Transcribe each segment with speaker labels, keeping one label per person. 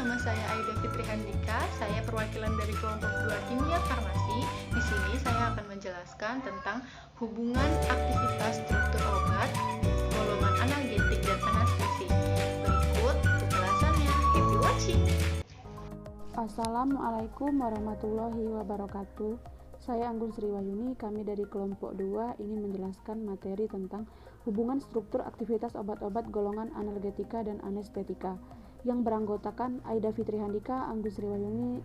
Speaker 1: nama saya Aida Fitri Handika. Saya perwakilan dari kelompok 2 Kimia Farmasi. Di sini saya akan menjelaskan tentang hubungan aktivitas struktur obat, golongan analgetik dan anestesi. Berikut penjelasannya. Happy watching.
Speaker 2: Assalamualaikum warahmatullahi wabarakatuh. Saya Anggun Sriwayuni, kami dari kelompok 2 ingin menjelaskan materi tentang hubungan struktur aktivitas obat-obat golongan analgetika dan anestetika yang beranggotakan Aida Fitri Handika, Anggun Sriwayuni,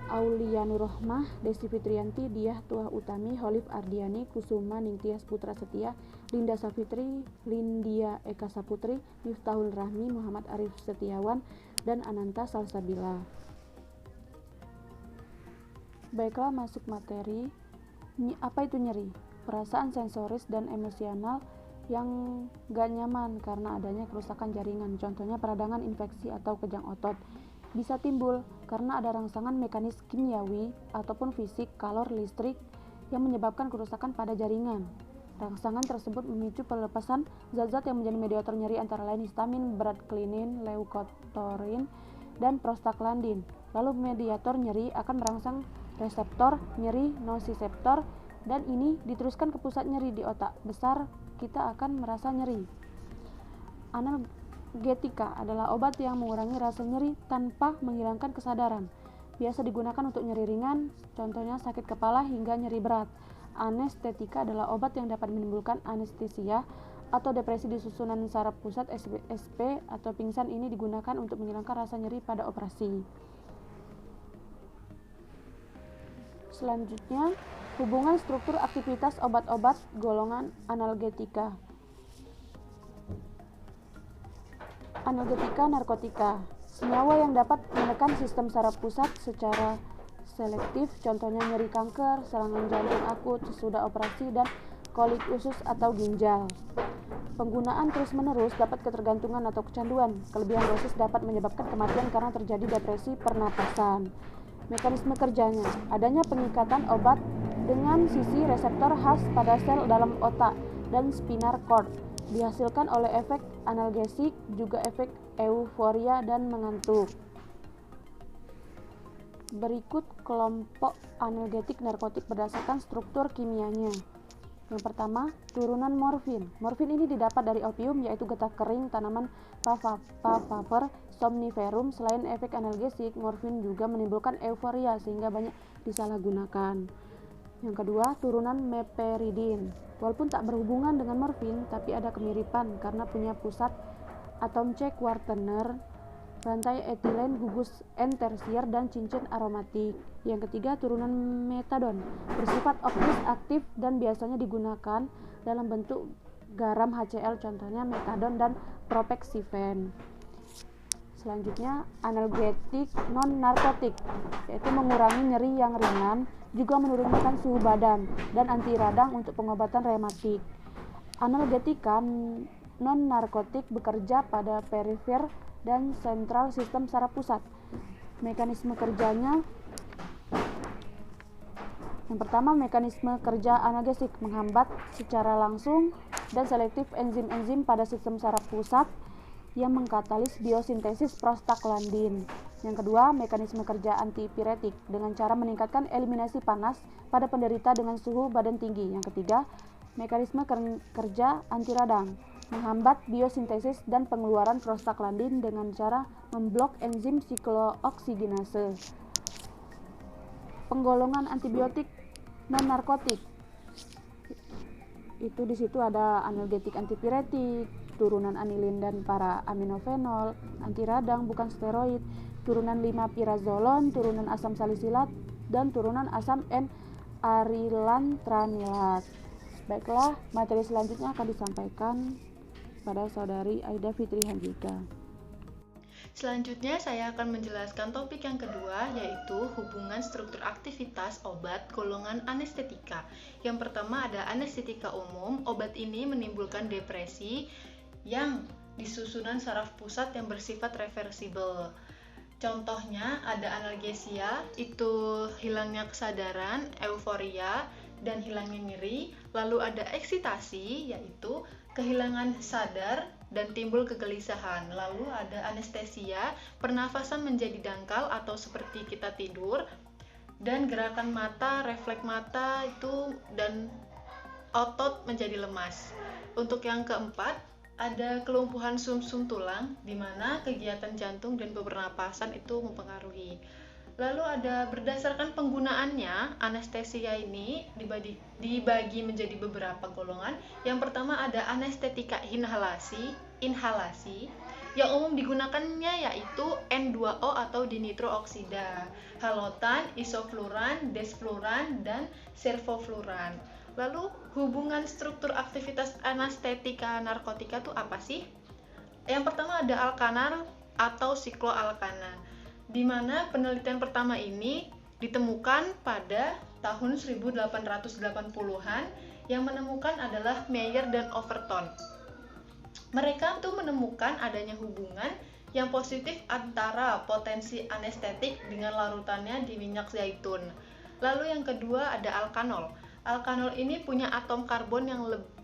Speaker 2: Aulia Nurrohmah, Desi Fitriyanti, Diah Tuah Utami, Holif Ardiani, Kusuma Ningtyas Putra Setia, Linda Safitri, Lindia Eka Saputri, Miftahul Rahmi, Muhammad Arif Setiawan, dan Ananta Salsabila. Baiklah, masuk materi. Apa itu nyeri? Perasaan sensoris dan emosional yang gak nyaman karena adanya kerusakan jaringan, contohnya peradangan, infeksi, atau kejang otot. Bisa timbul karena ada rangsangan mekanis kimiawi ataupun fisik, kalor, listrik yang menyebabkan kerusakan pada jaringan. Rangsangan tersebut memicu pelepasan zat-zat yang menjadi mediator nyeri antara lain histamin, bradklinin, leukotorin, dan prostaglandin. Lalu mediator nyeri akan merangsang reseptor nyeri nociceptor dan ini diteruskan ke pusat nyeri di otak besar, kita akan merasa nyeri. Analgetika adalah obat yang mengurangi rasa nyeri tanpa menghilangkan kesadaran. Biasa digunakan untuk nyeri ringan, contohnya sakit kepala hingga nyeri berat. Anestetika adalah obat yang dapat menimbulkan anestesia atau depresi di susunan saraf pusat SP atau pingsan. Ini digunakan untuk menghilangkan rasa nyeri pada operasi. Selanjutnya, hubungan struktur aktivitas obat-obat golongan analgetika. Analgetika narkotika, senyawa yang dapat menekan sistem saraf pusat secara selektif, contohnya nyeri kanker, serangan jantung akut sesudah operasi, dan kolik usus atau ginjal. Penggunaan terus-menerus dapat ketergantungan atau kecanduan. Kelebihan dosis dapat menyebabkan kematian karena terjadi depresi pernapasan. Mekanisme kerjanya, adanya pengikatan obat dengan sisi reseptor khas pada sel dalam otak dan spinal cord, dihasilkan oleh efek analgesik, juga efek euforia dan mengantuk. Berikut kelompok analgetik narkotik berdasarkan struktur kimianya. Yang pertama, turunan morfin. Morfin ini didapat dari opium, yaitu getah kering tanaman Papaver somniferum. Selain efek analgesik, morfin juga menimbulkan euforia sehingga banyak disalahgunakan. Yang kedua, turunan meperidin. Walaupun tak berhubungan dengan morfin, tapi ada kemiripan karena punya pusat atom C kuartener, rantai etilen, gugus N-tersier, dan cincin aromatik. Yang ketiga, turunan metadon. Bersifat optis aktif dan biasanya digunakan dalam bentuk garam HCl, contohnya metadon dan propexifen. Selanjutnya, analgetik non-narkotik, yaitu mengurangi nyeri yang ringan, juga menurunkan suhu badan, dan anti radang untuk pengobatan rematik. Analgetika non-narkotik bekerja pada perifer dan sentral sistem saraf pusat. Mekanisme kerjanya, yang pertama, mekanisme kerja analgesik menghambat secara langsung dan selektif enzim-enzim pada sistem saraf pusat yang mengkatalis biosintesis prostaglandin. Yang kedua, mekanisme kerja antipiretik dengan cara meningkatkan eliminasi panas pada penderita dengan suhu badan tinggi. Yang ketiga, mekanisme kerja anti radang menghambat biosintesis dan pengeluaran prostaglandin dengan cara memblok enzim siklooksigenase. Penggolongan antibiotik non-narkotik, itu di situ ada analgetik antipiretik, turunan anilin dan para aminofenol, anti radang bukan steroid, turunan 5-pirazolon, turunan asam salisilat, dan turunan asam N-arilantranilat. Baiklah, materi selanjutnya akan disampaikan pada saudari Aida Fitri Handika.
Speaker 1: Selanjutnya saya akan menjelaskan topik yang kedua, yaitu hubungan struktur aktivitas obat golongan anestetika. Yang pertama ada anestetika umum. Obat ini menimbulkan depresi yang di susunan saraf pusat yang bersifat reversibel. Contohnya ada analgesia, itu hilangnya kesadaran, euforia, dan hilangnya nyeri. Lalu ada eksitasi, yaitu kehilangan sadar dan timbul kegelisahan. Lalu ada anestesia, pernafasan menjadi dangkal atau seperti kita tidur, dan gerakan mata, refleks mata itu dan otot menjadi lemas. Untuk yang keempat, ada kelumpuhan sumsum tulang di mana kegiatan jantung dan pernapasan itu mempengaruhi. Lalu ada berdasarkan penggunaannya, anestesia ini dibagi menjadi beberapa golongan. Yang pertama ada anestetika inhalasi yang umum digunakannya yaitu N2O atau dinitrooksida, halotan, isofluran, desfluran, dan servofluran. Lalu hubungan struktur aktivitas anestetika narkotika itu apa sih? Yang pertama ada alkanar atau sikloalkana, di mana penelitian pertama ini ditemukan pada tahun 1880-an yang menemukan adalah Meyer dan Overton. Mereka tuh menemukan adanya hubungan yang positif antara potensi anestetik dengan larutannya di minyak zaitun. Lalu yang kedua ada alkanol. Alkanol ini punya atom karbon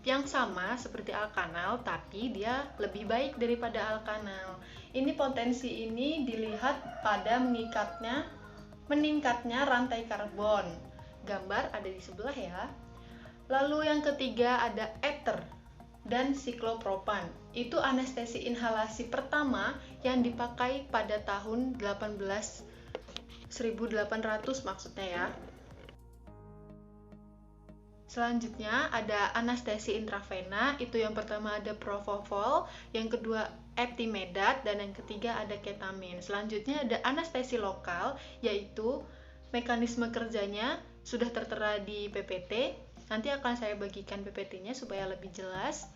Speaker 1: yang sama seperti alkanal, tapi dia lebih baik daripada alkanal. Ini potensi ini dilihat pada meningkatnya rantai karbon. Gambar ada di sebelah ya. Lalu yang ketiga ada ether dan siklopropan. Itu anestesi inhalasi pertama yang dipakai pada tahun 1800 maksudnya ya. Selanjutnya ada anestesi intravena, itu yang pertama ada propofol, yang kedua etimedat, dan yang ketiga ada ketamin. Selanjutnya ada anestesi lokal, yaitu mekanisme kerjanya sudah tertera di PPT. Nanti akan saya bagikan PPT-nya supaya lebih jelas.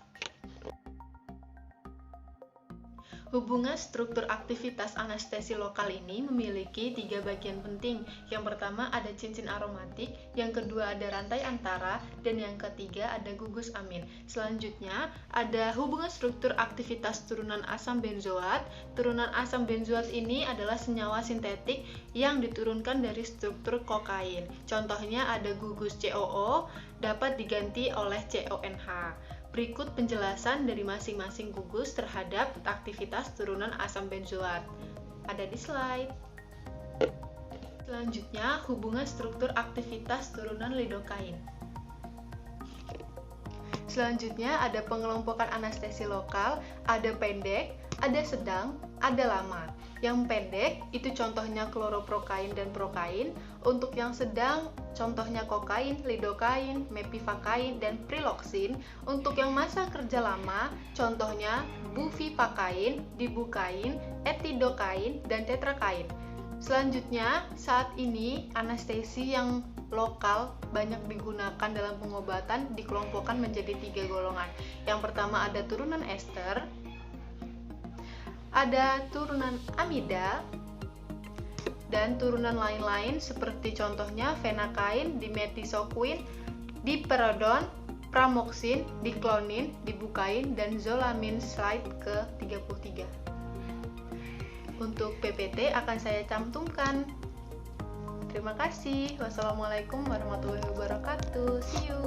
Speaker 1: Hubungan struktur aktivitas anestesi lokal ini memiliki 3 bagian penting. Yang pertama ada cincin aromatik, yang kedua ada rantai antara, dan yang ketiga ada gugus amin. Selanjutnya ada hubungan struktur aktivitas turunan asam benzoat. Turunan asam benzoat ini adalah senyawa sintetik yang diturunkan dari struktur kokain. Contohnya ada gugus COO dapat diganti oleh CONH. Berikut penjelasan dari masing-masing gugus terhadap aktivitas turunan asam benzoat. Ada di slide. Selanjutnya, hubungan struktur aktivitas turunan lidokain. Selanjutnya, ada pengelompokan anestesi lokal, ada pendek, ada sedang, ada lama. Yang pendek itu contohnya kloroprokain dan prokain. Untuk yang sedang contohnya kokain, lidokain, mepivakain, dan priloxin. Untuk yang masa kerja lama contohnya buvivakain, dibukain, etidokain, dan tetrakain. Selanjutnya, saat ini anestesi yang lokal banyak digunakan dalam pengobatan dikelompokkan menjadi 3 golongan. Yang pertama ada turunan ester, ada turunan amida, dan turunan lain-lain seperti contohnya fenakain, dimetisoquin, diperodon, pramoxin, diklonin, dibukain, dan zolamin. Slide ke-33. Untuk PPT akan saya cantumkan. Terima kasih. Wassalamualaikum warahmatullahi wabarakatuh. See you.